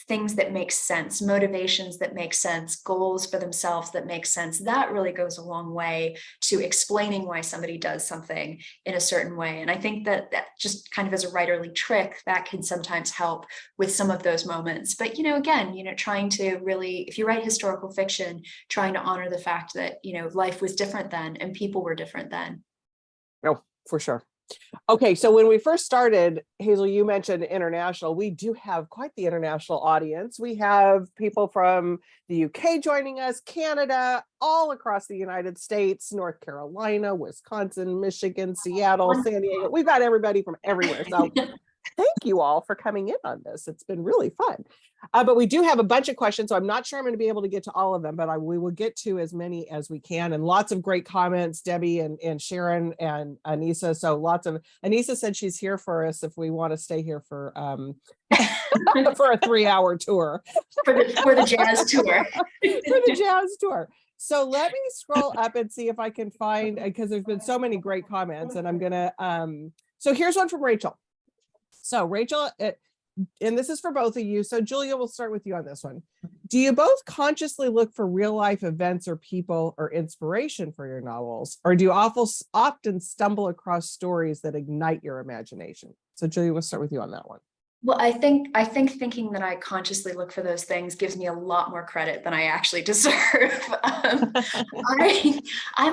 things that make sense, motivations that make sense, goals for themselves that make sense. That really goes a long way to explaining why somebody does something in a certain way. And I think that just kind of as a writerly trick, that can sometimes help with some of those moments. But, again, trying to really, if you write historical fiction, trying to honor the fact that, life was different then and people were different then. Oh, for sure. Okay, so when we first started, Hazel, you mentioned international. We do have quite the international audience. We have people from the UK joining us, Canada, all across the United States, North Carolina, Wisconsin, Michigan, Seattle, San Diego. We've got everybody from everywhere. So thank you all for coming in on this. It's been really fun. But we do have a bunch of questions, so I'm not sure I'm going to be able to get to all of them, but we will get to as many as we can. And lots of great comments, Debbie and Sharon and Anissa. So Anissa said she's here for us if we want to stay here for for a 3-hour tour. For the jazz tour. For the jazz tour. So let me scroll up and see if I can find, because there's been so many great comments, and I'm going to, so here's one from Rachel. So Rachel, and this is for both of you. So Julia, we'll start with you on this one. Do you both consciously look for real life events or people or inspiration for your novels? Or do you often stumble across stories that ignite your imagination? So Julia, we'll start with you on that one. Well, I think thinking that I consciously look for those things gives me a lot more credit than I actually deserve. I'm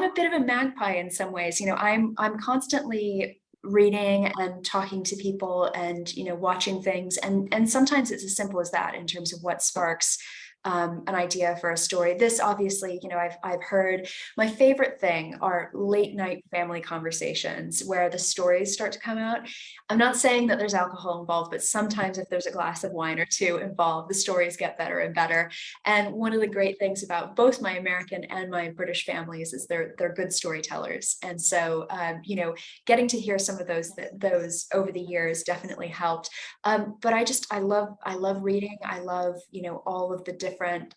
a bit of a magpie in some ways. I'm constantly reading and talking to people and watching things, and sometimes it's as simple as that in terms of what sparks an idea for a story. This obviously, you know, I've heard, my favorite thing are late night family conversations where the stories start to come out. I'm not saying that there's alcohol involved, but sometimes if there's a glass of wine or two involved, the stories get better and better. And one of the great things about both my American and my British families is they're good storytellers. And so, you know, getting to hear some of those over the years definitely helped. But I love reading. I love, you know, all of the different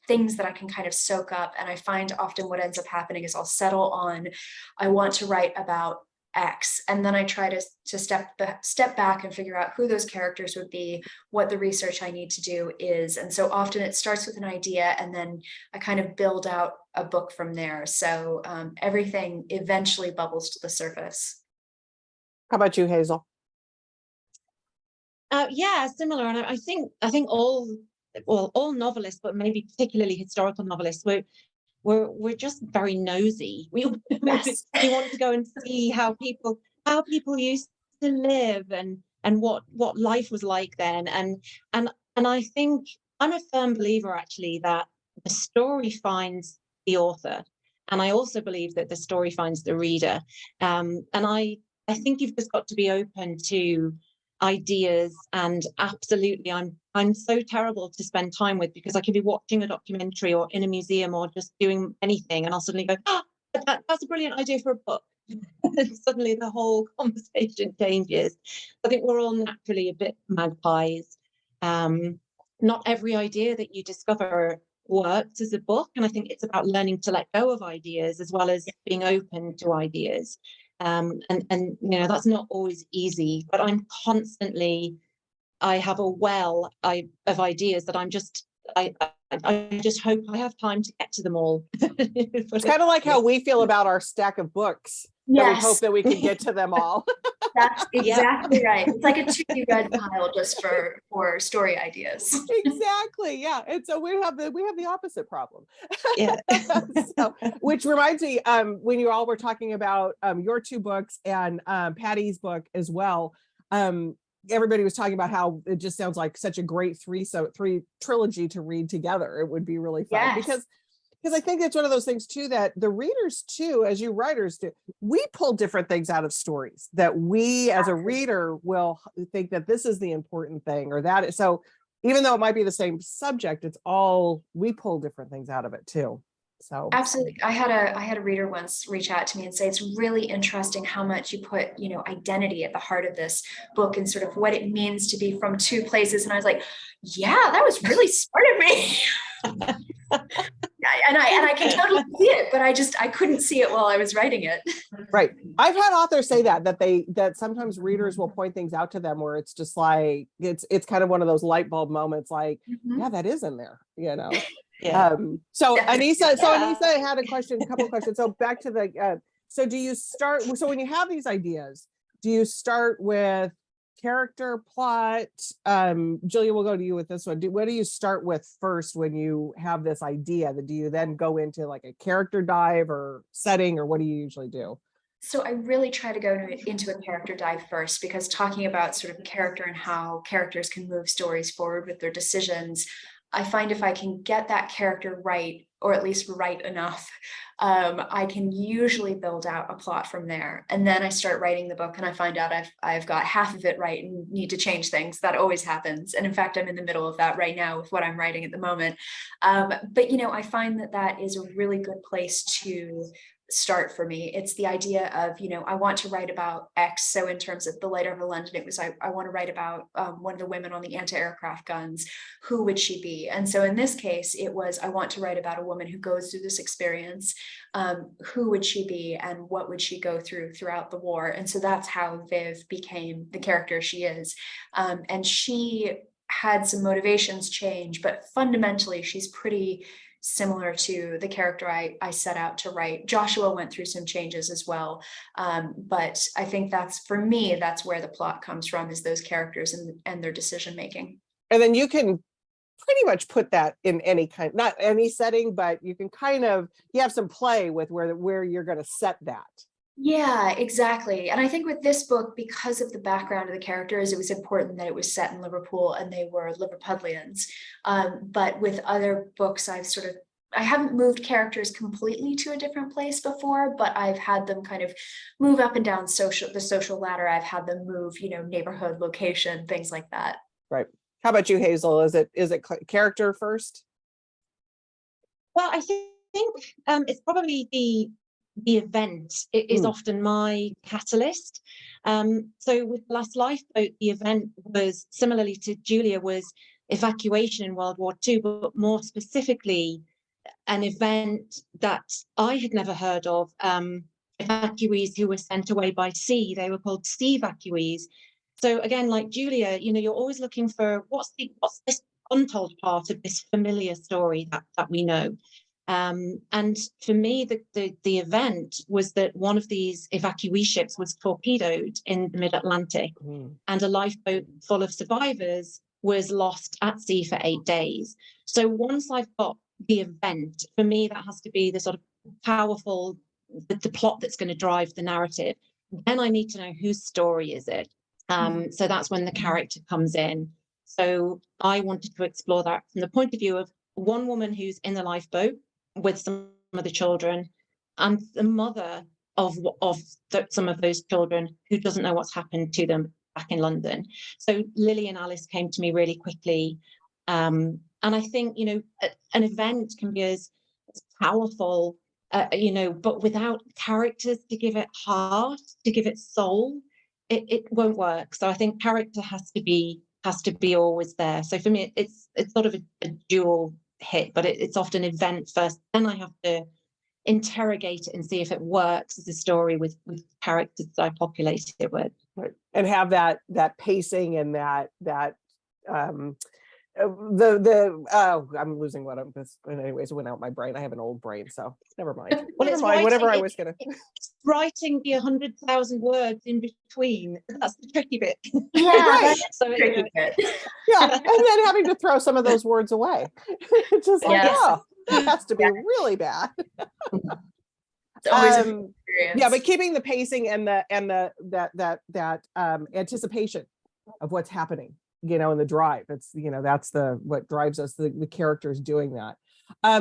things that I can kind of soak up. And I find often what ends up happening is I'll settle on, I want to write about X, and then I try to step back and figure out who those characters would be, what the research I need to do is. And so often it starts with an idea, and then I kind of build out a book from there. So everything eventually bubbles to the surface. How about you, Hazel? Yeah, similar. And I think all novelists, but maybe particularly historical novelists, we're just very nosy. Yes. We want to go and see how people used to live, and what life was like then. And I think I'm a firm believer actually that the story finds the author, and I also believe that the story finds the reader. And I think you've just got to be open to ideas. And absolutely, I'm so terrible to spend time with, because I can be watching a documentary or in a museum or just doing anything, and I'll suddenly go, oh, that's a brilliant idea for a book. And suddenly the whole conversation changes. I think we're all naturally a bit magpies. Not every idea that you discover works as a book, and I think it's about learning to let go of ideas as well as being open to ideas. And you know, that's not always easy, but I have a well of ideas that I just hope I have time to get to them all. It's kind of like how we feel about our stack of books. That we hope that we can get to them all. That's exactly right. It's like a to-be-read pile just for story ideas. Exactly. Yeah. And so we have the opposite problem. Yeah. So, which reminds me, when you all were talking about your two books and Patty's book as well, everybody was talking about how it just sounds like such a great three trilogy to read together. It would be really fun. Yes. Because I think it's one of those things too, that the readers too, as you writers do, we pull different things out of stories that we as a reader will think that this is the important thing, or that is, so even though it might be the same subject, we pull different things out of it too. So absolutely. I had a reader once reach out to me and say, it's really interesting how much you put, you know, identity at the heart of this book and sort of what it means to be from two places. And I was like, yeah, that was really smart of me. And I can totally see it, but I couldn't see it while I was writing it. Right. I've had authors say that sometimes readers will point things out to them where it's just like, it's kind of one of those light bulb moments, like, yeah, that is in there, you know? Yeah. So Anissa had a couple of questions. So back to the, so when you have these ideas, do you start with character, plot? Julia, we'll go to you with this one. What do you start with first when you have this idea? Do you then go into like a character dive or setting, or what do you usually do? So I really try to go into a character dive first, because talking about sort of character and how characters can move stories forward with their decisions, I find if I can get that character right, or at least right enough, I can usually build out a plot from there. And then I start writing the book and I find out I've got half of it right and need to change things. That always happens. And in fact, I'm in the middle of that right now with what I'm writing at the moment. But, you know, I find that is a really good place to start for me. It's the idea of, you know, I want to write about X. So in terms of The Light Over London, it was, I want to write about one of the women on the anti-aircraft guns. Who would she be? And so in this case, it was, I want to write about a woman who goes through this experience. Who would she be and what would she go through throughout the war? And so that's how Viv became the character she is. And she had some motivations change, but fundamentally she's pretty similar to the character I set out to write. Joshua went through some changes as well. But I think that's, for me, that's where the plot comes from, is those characters and their decision making. And then you can pretty much put that in any kind, not any setting, but you can kind of, you have some play with where you're going to set that. Yeah, exactly. And I think with this book, because of the background of the characters, it was important that it was set in Liverpool and they were Liverpudlians. But with other books, I haven't moved characters completely to a different place before, but I've had them kind of move up and down the social ladder. I've had them move, neighborhood, location, things like that. Right. How about you, Hazel? Is it character first? Well, I think it's probably the event. It is often my catalyst. So with Last Lifeboat, the event was similarly to Julia, was evacuation in World War II, but more specifically, an event that I had never heard of. Evacuees who were sent away by sea. They were called sea evacuees. So again, like Julia, you're always looking for what's this untold part of this familiar story that we know. And for me, the event was that one of these evacuee ships was torpedoed in the mid-Atlantic, and a lifeboat full of survivors was lost at sea for 8 days. So once I've got the event, for me, that has to be the sort of powerful, the plot that's going to drive the narrative. Then I need to know whose story is it. So that's when the character comes in. So I wanted to explore that from the point of view of one woman who's in the lifeboat with some of the children, and the mother of some of those children who doesn't know what's happened to them back in London. So Lily and Alice came to me really quickly. And I think, an event can be as powerful, but without characters to give it heart, to give it soul, it won't work. So I think character has to be always there. So for me, it's sort of a dual hit, but it's often event first. Then I have to interrogate it and see if it works as a story with characters that I populated it with. Right. And have that pacing and that I'm losing what I'm just, but anyways, it went out my brain. I have an old brain, so never mind. Well, never mind. Whatever I was gonna. It's writing the 100,000 words in between. That's the tricky bit. Yeah, right. that's the tricky bit. Yeah, and then having to throw some of those words away. It's just like, oh, that has to be really bad. It's always an experience. Yeah, but keeping the pacing and that anticipation of what's happening, in the drive. It's that's what drives us. The characters doing that.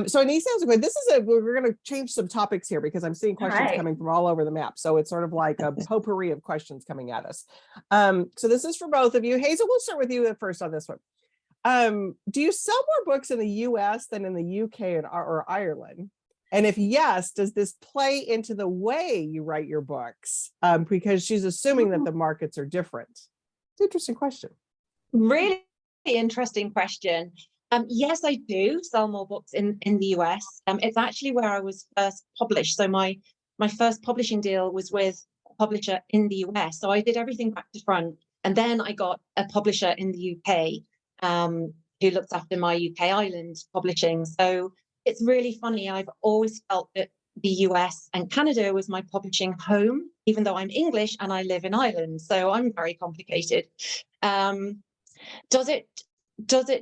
So Anise sounds good. We're going to change some topics here because I'm seeing questions coming from all over the map. So it's sort of like a potpourri of questions coming at us. So this is for both of you. Hazel, we'll start with you first on this one. Do you sell more books in the US than in the UK or Ireland? And if yes, does this play into the way you write your books? Because she's assuming that the markets are different. It's an interesting question. Really interesting question. Yes, I do sell more books in the US. It's actually where I was first published. So my first publishing deal was with a publisher in the US. So I did everything back to front. And then I got a publisher in the UK who looked after my UK Ireland publishing. So it's really funny. I've always felt that the US and Canada was my publishing home, even though I'm English and I live in Ireland. So I'm very complicated. Does it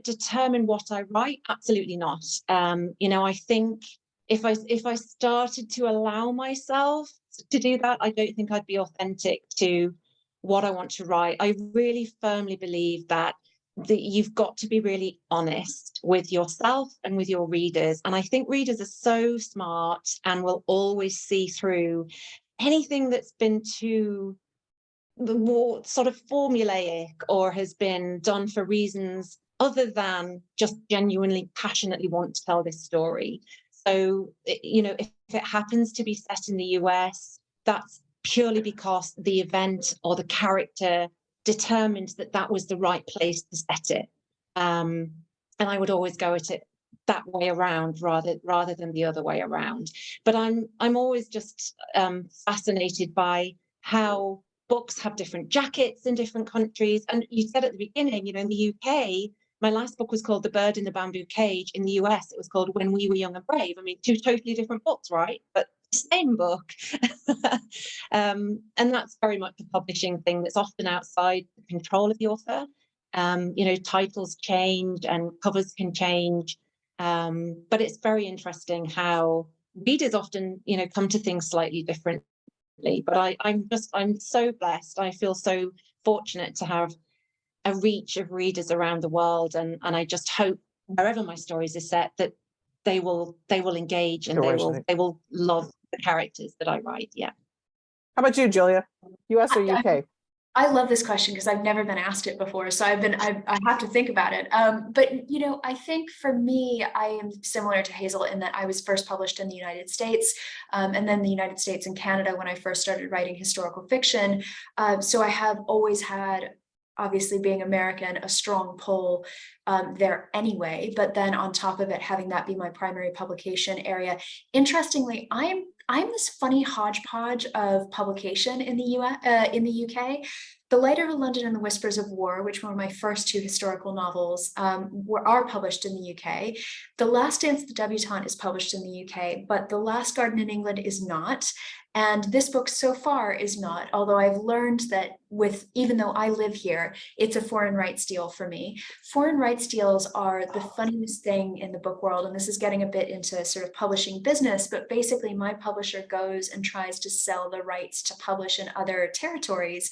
determine what I write? Absolutely not. I think if I started to allow myself to do that, I don't think I'd be authentic to what I want to write. I really firmly believe that you've got to be really honest with yourself and with your readers. And I think readers are so smart and will always see through anything that's been too more sort of formulaic or has been done for reasons other than just genuinely passionately want to tell this story. So, if it happens to be set in the US, that's purely because the event or the character determined that was the right place to set it. And I would always go at it that way around rather than the other way around. But I'm always just fascinated by how books have different jackets in different countries. And you said at the beginning, in the UK, my last book was called The Bird in the Bamboo Cage. In the US, it was called When We Were Young and Brave. I mean, two totally different books, right? But the same book. And that's very much a publishing thing that's often outside the control of the author. Titles change and covers can change. But it's very interesting how readers often, come to things slightly different But I'm so blessed. I feel so fortunate to have a reach of readers around the world, and I just hope wherever my stories are set that they will engage, and they will love the characters that I write. Yeah. How about you, Julia? US or UK? I love this question because I've never been asked it before, so I have to think about it. But you know, I think for me, I am similar to Hazel in that I was first published in the United States, and then the United States and Canada when I first started writing historical fiction. So I have always had, obviously being American, a strong pull there anyway. But then on top of it, having that be my primary publication area. Interestingly, I'm this funny hodgepodge of publication in the UK. The Light Over London and the Whispers of War, which were my first two historical novels, are published in the UK. The Last Dance of the Debutante is published in the UK, but The Last Garden in England is not. And this book so far is not, although I've learned that even though I live here, it's a foreign rights deal for me. Foreign rights deals are the funniest thing in the book world. And this is getting a bit into sort of publishing business, but basically my publisher goes and tries to sell the rights to publish in other territories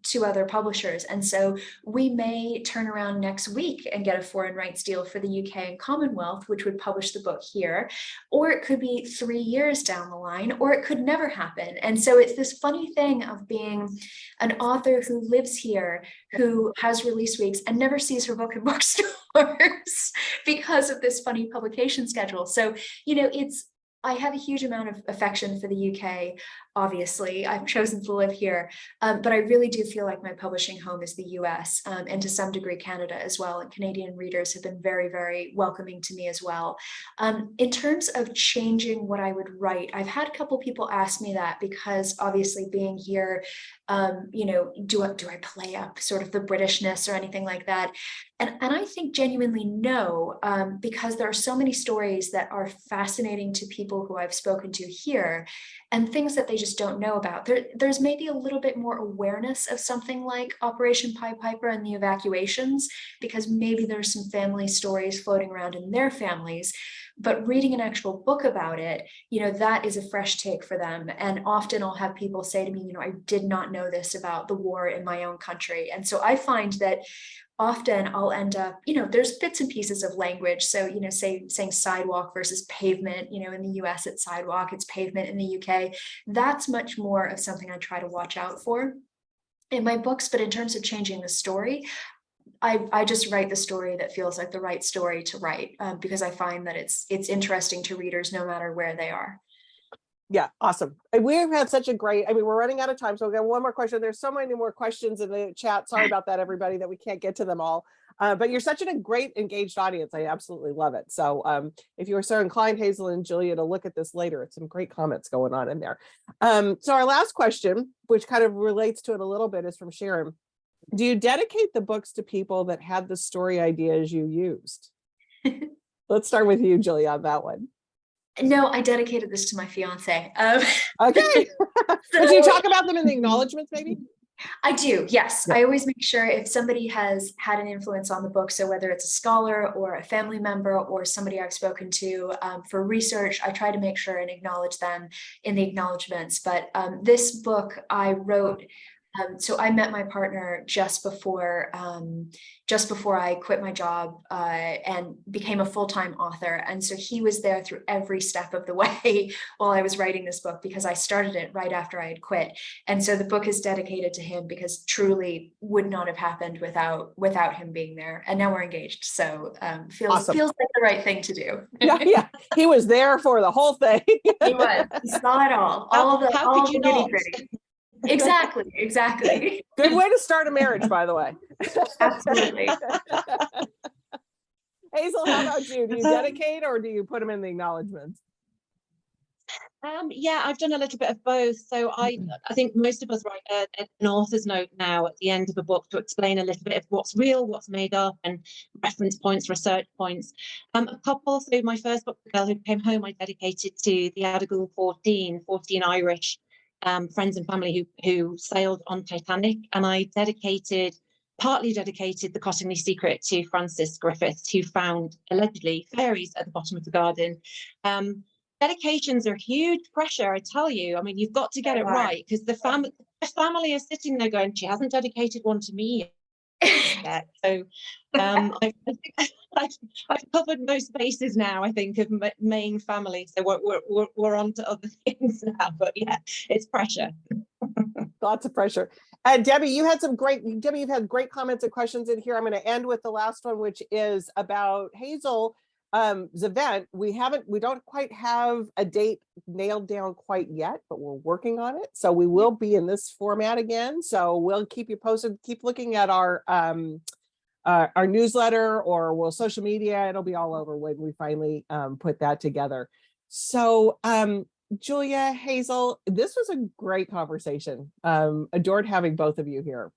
to other publishers. And so we may turn around next week and get a foreign rights deal for the UK and Commonwealth, which would publish the book here, or it could be 3 years down the line, or it could never happen. And so it's this funny thing of being an author who lives here, who has release weeks and never sees her book in bookstores because of this funny publication schedule. So, you know, I have a huge amount of affection for the UK. Obviously, I've chosen to live here, but I really do feel like my publishing home is the US, and to some degree Canada as well. And Canadian readers have been very, very welcoming to me as well. In terms of changing what I would write, I've had a couple people ask me that because obviously being here, you know, do I play up sort of the Britishness or anything like that? And I think genuinely no, because there are so many stories that are fascinating to people who I've spoken to here, and things that they just don't know about. There's maybe a little bit more awareness of something like Operation Pied Piper and the evacuations, because maybe there's some family stories floating around in their families. But reading an actual book about it, you know, that is a fresh take for them. And often I'll have people say to me, you know, I did not know this about the war in my own country. And so I find that often I'll end up, you know, there's bits and pieces of language. So, you know, saying sidewalk versus pavement, you know, in the US it's sidewalk, it's pavement in the UK. That's much more of something I try to watch out for in my books. But in terms of changing the story, I just write the story that feels like the right story to write, because I find that it's interesting to readers no matter where they are. Yeah, awesome. And we've had such a great, I mean, we're running out of time, so we've got one more question. There's so many more questions in the chat. Sorry about that, everybody, that we can't get to them all. But you're such a great engaged audience. I absolutely love it. So if you are so inclined, Hazel and Julia, to look at this later, it's some great comments going on in there. So our last question, which kind of relates to it a little bit, is from Sharon. Do you dedicate the books to people that had the story ideas you used? Let's start with you, Julia, on that one. No, I dedicated this to my fiance. Okay. Would you talk about them in the acknowledgements, maybe? I do, yes. Yeah. I always make sure if somebody has had an influence on the book, so whether it's a scholar or a family member or somebody I've spoken to for research, I try to make sure and acknowledge them in the acknowledgements. But this book I wrote, so I met my partner just before I quit my job and became a full-time author. And so he was there through every step of the way while I was writing this book, because I started it right after I had quit. And so the book is dedicated to him, because truly would not have happened without him being there. And now we're engaged. So feels like the right thing to do. Yeah. He was there for the whole thing. He was. He saw it all. All the nitty-gritty. Exactly. Good way to start a marriage, by the way. Absolutely. Hazel, how about you? Do you dedicate or do you put them in the acknowledgements? Yeah, I've done a little bit of both. So I think most of us write an author's note now at the end of a book to explain a little bit of what's real, what's made up, and reference points, research points. A couple. So my first book, The Girl Who Came Home, I dedicated to the Adigal 14 Irish friends and family who sailed on Titanic, and I partly dedicated The Cottingley Secret to Francis Griffiths, who found allegedly fairies at the bottom of the garden. dedications are huge pressure, I tell you. I mean, you've got to get They it are. right, because the family is sitting there going, she hasn't dedicated one to me yet. So I've covered most bases now, I think, of main family. So we're on to other things now. But yeah, it's pressure. Lots of pressure. And Debbie, you've had great comments and questions in here. I'm going to end with the last one, which is about Hazel's event. We don't quite have a date nailed down quite yet, but we're working on it. So we will be in this format again. So we'll keep you posted. Keep looking at our newsletter, or we'll social media. It'll be all over when we finally put that together. So Julia, Hazel, this was a great conversation. Adored having both of you here.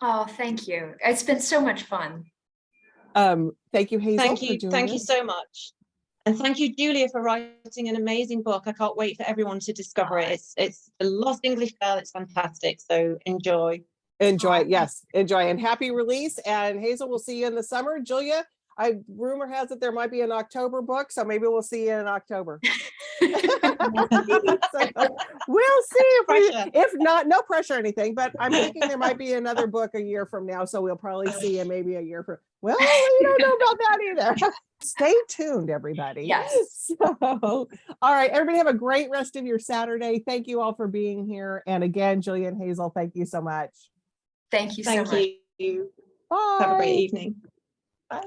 Oh, thank you. It's been so much fun. Thank you, Hazel. Thank you. For doing Thank you this. so much. And thank you, Julia, for writing an amazing book. I can't wait for everyone to discover it. It's The Lost English Girl. It's fantastic. So enjoy. Enjoy. Yes, enjoy, and happy release. And Hazel, we'll see you in the summer. Julia, rumor has it there might be an October book, so maybe we'll see you in October. So, we'll see if not, no pressure or anything, but I'm thinking there might be another book a year from now, so we'll probably see you maybe a year from. Well, we don't know about that either. Stay tuned, everybody. Yes. So, all right, everybody have a great rest of your Saturday. Thank you all for being here. And again, Julia and Hazel, thank you so much. Thank you so much. Thank you. Bye. Have a great evening.